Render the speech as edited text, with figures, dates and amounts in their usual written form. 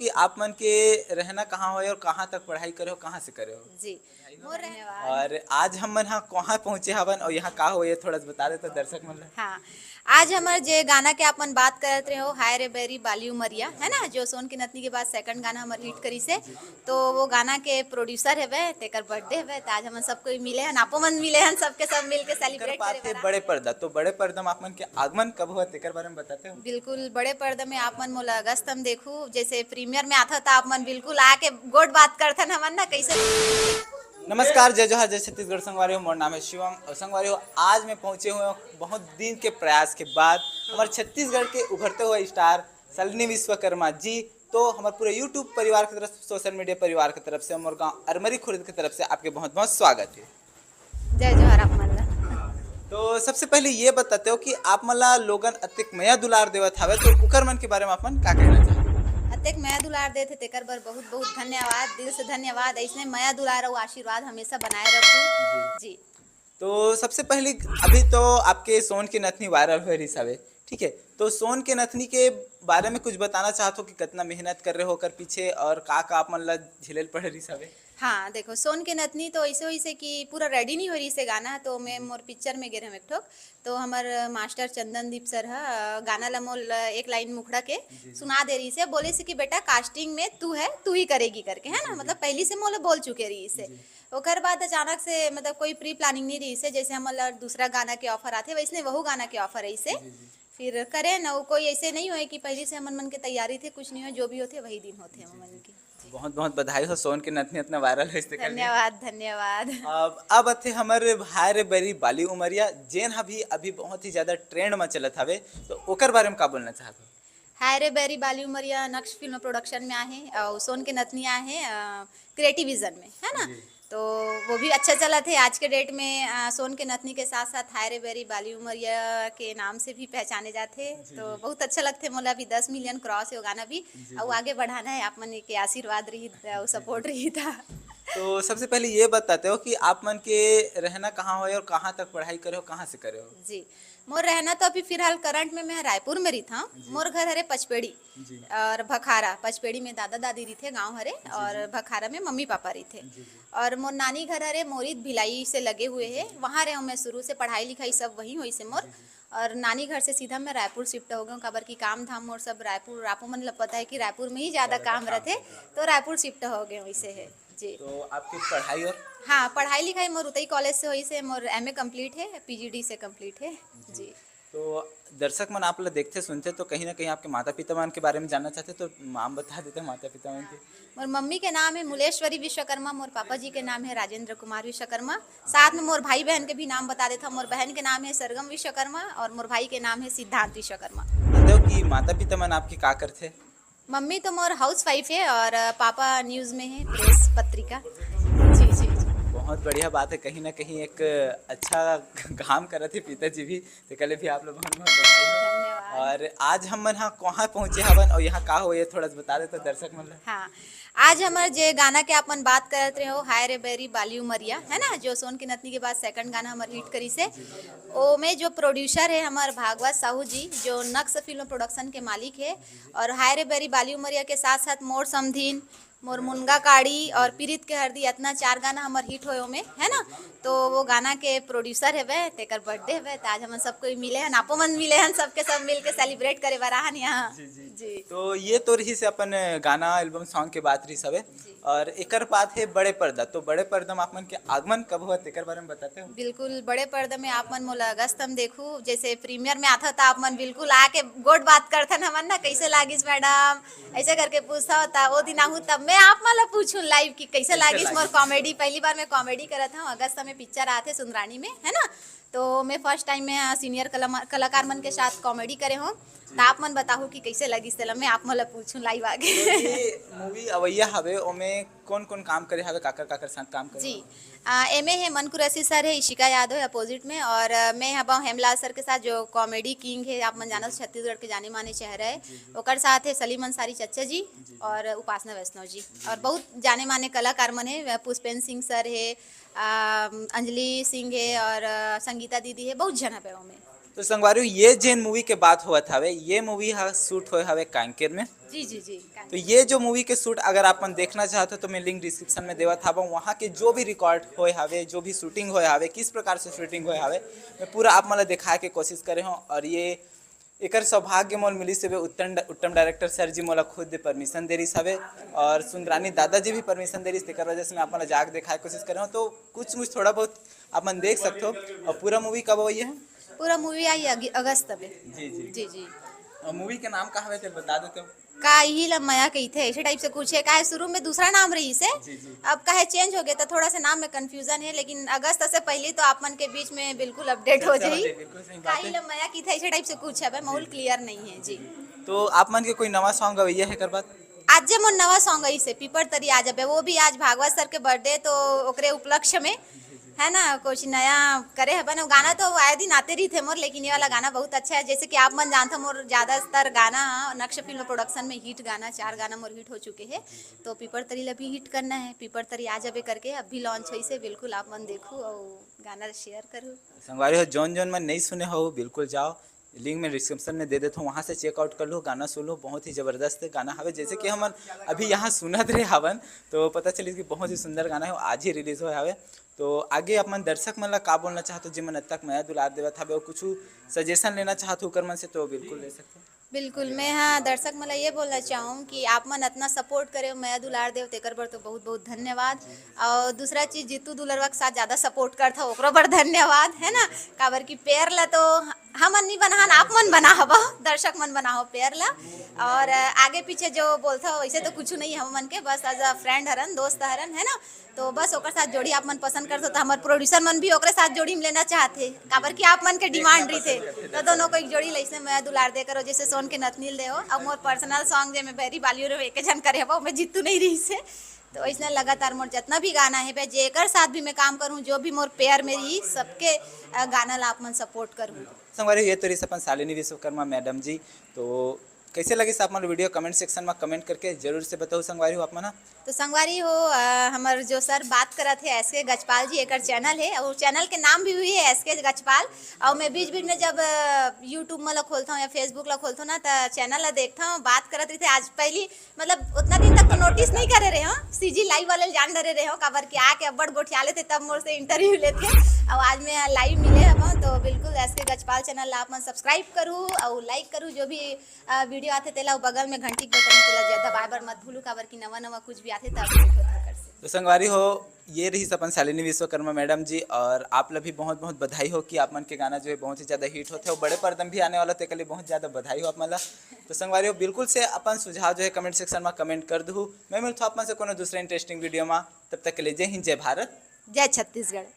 कि आप मन के रहना कहाँ हो और कहाँ तक पढ़ाई करे हो, कहाँ से करे हो? जी मोर धन्यवाद। और आज हम मन यहाँ कहाँ पहुँचे हवन और यहाँ का हो ये थोड़ा सा बता देते दर्शक मन ला। हाँ, आज हमार जे गाना के अपन बात करत रहे हो हाय रे बेरी बाली उमरिया है ना, जो सोन की नथनी के बाद सेकंड गाना हमार हिट करी से। तो वो गाना के प्रोड्यूसर हेवे, तेकर बर्थडे हेवे, तो आज हम सब कोई मिले हन, आपो मन मिले हन, सबके सब मिल के एकर सेलिब्रेट बात करे है बरा। बड़े पर्दा, तो बड़े पर्दा में आप मन के आगमन कब हुआ तेकर बारे में बताते हो? बिल्कुल बड़े पर्दे में आप मन मोला अगस्त हम देखू, जैसे प्रीमियर में आता था आप मन बिल्कुल आके गोड बात करथन हमन ना कैसे। नमस्कार, जय जोहार, जय छत्तीसगढ़ संगवारी हो। मोर नाम है शिवम और संगवारी हो आज मैं पहुंचे हुए हूं बहुत दिन के प्रयास के बाद हमारे छत्तीसगढ़ के उभरते हुए स्टार शालिनी विश्वकर्मा जी। तो हमारे पूरे यूट्यूब परिवार की तरफ से, सोशल मीडिया परिवार की तरफ से, हमारे गाँव अरमरी खुर्द की तरफ से आपके बहुत बहुत स्वागत है। जय जोहार आप मन ला। तो सबसे पहले ये बताते हो कि आप मला लोगन अतिक मया दुलार देवत हवे, तो उकर मन के बारे में आप मन का कहना चाहते? अतेक माया दुलार देथे तेकर बर बहुत बहुत धन्यवाद, दिल से धन्यवाद। ऐसने माया दुलार और आशीर्वाद हमेशा बनाए रखू जी। तो सबसे पहले अभी तो आपके सोन के नथनी वायरल हुए रही हवे, ठीक है? तो सोन के नथनी के बारे में कुछ बताना चाहते हो कि कितना मेहनत कर रहे हो कर पीछे और का आप मन ला झेलल पड़ रही हवे? हाँ देखो, सोन के नथनी तो ऐसे वैसे कि पूरा रेडी नहीं हो रही से गाना, तो मैं मोर पिक्चर में गे रहे एक ठोक। तो हमार मास्टर चंदनदीप सर है गाना ला मोल एक लाइन मुखड़ा के सुना दे रही से, बोले से कि बेटा कास्टिंग में तू है, तू ही करेगी करके, है ना। मतलब पहली से मोले बोल चुके रही से। ओकर बाद अचानक से मतलब कोई प्री प्लानिंग नहीं रही से, जैसे हमारा दूसरा गाना के ऑफर आते वैसने वहू गाना के ऑफर रही से फिर करे ना। कोई ऐसे नहीं हुए कि पहले से हमन मन के तैयारी थे, कुछ नहीं हो, जो भी होते वही दिन होते हम मन की। बहुत बहुत बधाई हो सोन के नथनी इतना वायरल है इसके करके। धन्यवाद धन्यवाद। अब अथे हमारे हाय रे बेरी बाली उमरिया जेन अभी बहुत ही ज्यादा ट्रेंड में चलत हवे, तो ओकर बारे में का बोलना चाहते हो? हाय रे बेरी बाली उमरिया नक्श फिल्म प्रोडक्शन में आहे और सोन के नथनी आहे क्रिएटिव विजन में, है ना। तो वो भी अच्छा चला थे। आज के डेट में सोन के नथनी के साथ साथ हाय रे बेरी बाली उमरिया के नाम से भी पहचाने जाते, तो बहुत अच्छा लगते मोला। अभी 10 मिलियन क्रॉस है वो गाना भी, और आगे बढ़ाना है। आप मन के आशीर्वाद रही और सपोर्ट रही था। तो सबसे पहले ये बताते हो कि आप मन के रहना कहाँ हो और कहाँ तक पढ़ाई करे हो, कहाँ से करे हो? जी मोर रहना तो अभी फिलहाल करंट में मैं रायपुर में रही था। मोर घर हरे पचपेड़ी और भखारा। पचपेड़ी में दादा दादी रही थे गाँव हरे, और भखारा में मम्मी पापा रही थे। और मोर नानी घर हरे मोरित भिलाई से लगे हुए है, वहाँ रहे मैं शुरू से, पढ़ाई लिखाई सब वहीं हुई से मोर। और नानी घर से सीधा मैं रायपुर शिफ्ट हो गया, काबर की काम धाम और सब रायपुर। आपको मन पता है कि रायपुर में ही ज़्यादा काम रहते, तो रायपुर शिफ्ट हो गए वैसे है जी। तो आपकी पढ़ाई और हाँ पढ़ाई लिखाई मोर उतई कॉलेज से हुई से, मोर एमए कंप्लीट है, पीजीडी से कंप्लीट है जी। तो दर्शक मन आप लोग देखते सुनते तो कहीं ना कहीं आपके माता पिता मन के बारे में जानना चाहते, तो नाम बता देते माता पिता मन के। मोर मम्मी के नाम है मुलेश्वरी विश्वकर्मा, मोर पापा जी के नाम है राजेंद्र कुमार विश्वकर्मा। साथ में मोर भाई बहन के भी नाम बता देता। मोर बहन के नाम है सरगम विश्वकर्मा और मोर भाई के नाम है सिद्धांत विश्वकर्मा। बताओ कि माता पिता मन आपके का करते? मम्मी तो मोर हाउस वाइफ है और पापा न्यूज़ में है, प्रेस पत्रिका जी जी जी। बहुत बढ़िया बात है, कहीं ना कहीं एक अच्छा काम कर रहे थे पिताजी भी, तो कल भी आप लोग बहुत बहुत बधाई हो। धन्यवाद। और आज हम मन यहाँ कहाँ पहुँचे हवन और यहाँ का हो ये थोड़ा सा बता देते दर्शक मन ला। हाँ, आज हमारे जे गाना के अपन बात करत रहे हो हाय रे बेरी बाली उमरिया, है ना, जो सोन की नथनी के बाद सेकंड गाना हमारे हिट करी से। ओ में जो प्रोड्यूसर है हमारे भागवत साहू जी, जो नक्श फिल्म प्रोडक्शन के मालिक है। और हाय रे बेरी बाली उमरिया के साथ साथ मोर समधीन, मोर मुनगा काड़ी और पीरित के हरदी, इतना 4 गाना हमारे हिट होए में, है ना। तो वो गाना के प्रोड्यूसर हेवे, तेकर बर्थडे हेवे, तो आज हम सब कोई मिले हन, आपो मन मिले हन, सबके सब मिल के सेलिब्रेट करे बराहन यहाँ जी। तो ये तो रही से अपन गाना एल्बम सॉन्ग के बात रही सबे, और एकर बात है बड़े पर्दा। तो बड़े पर्दा में आप मन के आगमन कब हुआ तेकर बारे में बताते हो? बिल्कुल बड़े पर्दे में आप मन मोला अगस्त हम देखू, जैसे प्रीमियर में आता था आप मन बिल्कुल आके गोड बात करथन हमन ना, कैसे लागिस मैडम, ऐसे करके पूछता होता। वो दिन आहू तब मैं आप मला पूछूं लाइव कि कैसे लागिस मोर कॉमेडी। पहली बार मैं कॉमेडी करत हूँ, अगस्त में पिक्चर आते सुंदरानी में, है ना। तो मैं फर्स्ट टाइम में सीनियर कलाकार मन के साथ कॉमेडी करे हूँ। तो आप मन बताहू कि कैसे लगी इस मैं आप मला पूछूं लाइव आगे। तो ये मूवी अवैया हवे, ओमे कौन कौन काम करे हवे, काकर काकर साथ काम करे? जी एम ए है मनकुरसी सर है, इशिका यादव है अपोजिट में, और मैं हवा हेमलाल सर के साथ, जो कॉमेडी किंग है, आप मन जाना छत्तीसगढ़ के जाने माने चेहरा है। ओकर साथ है सलीम अंसारी चच्चा जी और उपासना वैष्णव जी, और बहुत जाने माने कलाकार मन है। पुष्पेंद्र सिंह सर है, अंजलि सिंह है और संगीता दीदी है, बहुत जन है में। तो संगवारी ये जेन मूवी के बात हुआ था ये मूवी शूट हुए हवे कांकेर में। जी जी जी। तो ये जो मूवी के शूट अगर आप देखना चाहते हो तो मैं लिंक डिस्क्रिप्शन में देवा था वहाँ के जो भी रिकॉर्ड होए हवे, जो भी शूटिंग होए हवे, किस प्रकार से शूटिंग होए हवे, मैं पूरा आप मतलब दिखाए के कोशिश करे हूँ। और ये एकर सौभाग्य मोल मिली से उत्तम डायरेक्टर सर जी मोला खुद परमिशन दे रही हवे और सुंदरानी दादाजी भी परमिशन दे रही वजह से मैं आप जाग दिखाए कोशिश कर रहा हूँ। तो कुछ मुझ थोड़ा बहुत आप देख सकते हो। और पूरा मूवी कब हुई है? पूरा मूवी आई अगस्त में। जी जी जी जी। मूवी के नाम का हवे तो बता देते हो। का ही लमया कही थे ऐसे टाइप से कुछ है, का शुरू में दूसरा नाम रही से, अब का है चेंज हो गया तो थोड़ा सा नाम में कंफ्यूजन है, लेकिन अगस्त से पहले तो आप मन के बीच में बिल्कुल अपडेट हो जाई। का ही लमया की थे ऐसे टाइप से कुछ है, माहौल क्लियर नहीं है जी। तो आप मन के कोई नवा सॉन्ग गवैया है कर बात? आज जे मोर नवा सॉन्ग आई से पीपर तरी आ जाबे, वो भी आज भागवत सर के बर्थडे तो ओकरे उपलक्ष्य में है ना, कुछ नया करे है बना गाना। तो आए दिन आते रही थे मोर, लेकिन ये वाला गाना बहुत अच्छा है। जैसे कि आप मन जानते मोर ज्यादातर गाना नक्श फिल्म प्रोडक्शन में हिट गाना 4 गाना मोर हिट हो चुके हैं, तो पीपर तरी ला भी हिट करना है। पीपर तरी आ जाबे करके अभी लॉन्च हुई से, बिल्कुल आप मन देखो और गाना शेयर करो। संगवारी हो जोन जोन में नहीं सुने हो बिल्कुल जाओ, लिंक में डिस्क्रिप्शन में दे देता हूँ, वहाँ से चेकआउट कर लो, गाना सुन लो, बहुत ही ज़बरदस्त गाना हवे। जैसे कि हम अभी यहाँ सुनत रहे हवन तो पता चली कि बहुत ही सुंदर गाना है, आज ही रिलीज हुआ हवे। तो आगे अपन दर्शक मन ला का बोलना चाहते हो जिमन अब तक मैं दुलार देवत हवे और कुछ सजेशन लेना चाहते हो कर मन से तो बिल्कुल ले सकते हो। बिल्कुल मैं हाँ दर्शक मला ये बोलना चाहूँ कि आप मन इतना सपोर्ट करे मैं दुलार देव तेकर बर तो बहुत बहुत धन्यवाद। और दूसरा चीज जीतू दुलरवा के साथ ज़्यादा सपोर्ट करता ओकरो बर धन्यवाद है ना, काबर की पेड़ ला तो हम नहीं बनाहन आप मन बना हवा, दर्शक मन बनाओ पेड़ ला। और आगे पीछे जो बोलता हो वैसे तो कुछ नहीं हम मन के, बस एज अ फ्रेंड हरन दोस्त हरन है ना, तो बस ओकर साथ जोड़ी आप मन पसंद करते हो तो हमारे प्रोड्यूसर मन भी ओकरे साथ जोड़ी में लेना चाहते, काबर की आप मन के डिमांड रही थे तो दोनों को एक जोड़ी लैसे मैं दुलार दे करो जैसे सोन के नथनील दे हो। अब मोर पर्सनल सॉन्ग जे मैं बेरी बालियो रे एक जन करे हो मैं जीतू नहीं रही से, तो ऐसा लगातार मोर जितना भी गाना है जेकर साथ भी मैं काम करूँ, जो भी मोर पेयर में रही सबके गाना ला आप मन सपोर्ट करूँ। संगवारी ये तो रही अपन शालिनी विश्वकर्मा मैडम जी, तो कैसे लगे आप मन वीडियो कमेंट सेक्शन में कमेंट करके जरूर से बताओ संगवारी हो आप मन। तो संगवारी हो हमारे जो सर बात करा थे एसके गजपाल जी, एक चैनल है और चैनल के नाम भी हुई है एसके गजपाल। और मैं बीच बीच में जब यूट्यूब में खोलता हूँ या फेसबुक ला खोलता हूँ ना तो चैनल ला देखता हूँ, बात करत रही थे आज पहली मतलब उतना दिन तक तो नोटिस नहीं करे रहे हो, सीजी लाइव वाले जान डरे रहे हो काबर की आके अब्बड़ गोठिया लेते तब मोर से इंटरव्यू लेते, और आज मैं लाइव मिले हम तो बिल्कुल एसके गजपाल चैनल ला आप मन सब्सक्राइब करूँ और लाइक करूँ, जो भी वीडियो आते तेला बगल में घंटी के बटन तेला दबाए मत भूलू काबर की नवा नवा कुछ भी आते तब। तो संगवारी हो ये रही अपन शालिनी विश्वकर्मा मैडम जी, और आप लोग भी बहुत बहुत बधाई हो कि आप मन के गाना जो है बहुत ही ज़्यादा हिट होते हैं और बड़े पर्दम भी आने वाला तो के लिए बहुत ज़्यादा बधाई हो आप मला। तो संगवारी हो बिल्कुल से अपन सुझाव जो है कमेंट सेक्शन में कमेंट कर दूँ, मैं मिलता हूँ आप मन से कोनो दूसरे इंटरेस्टिंग वीडियो में, तब तक के लिए जय हिंद जय भारत जय छत्तीसगढ़।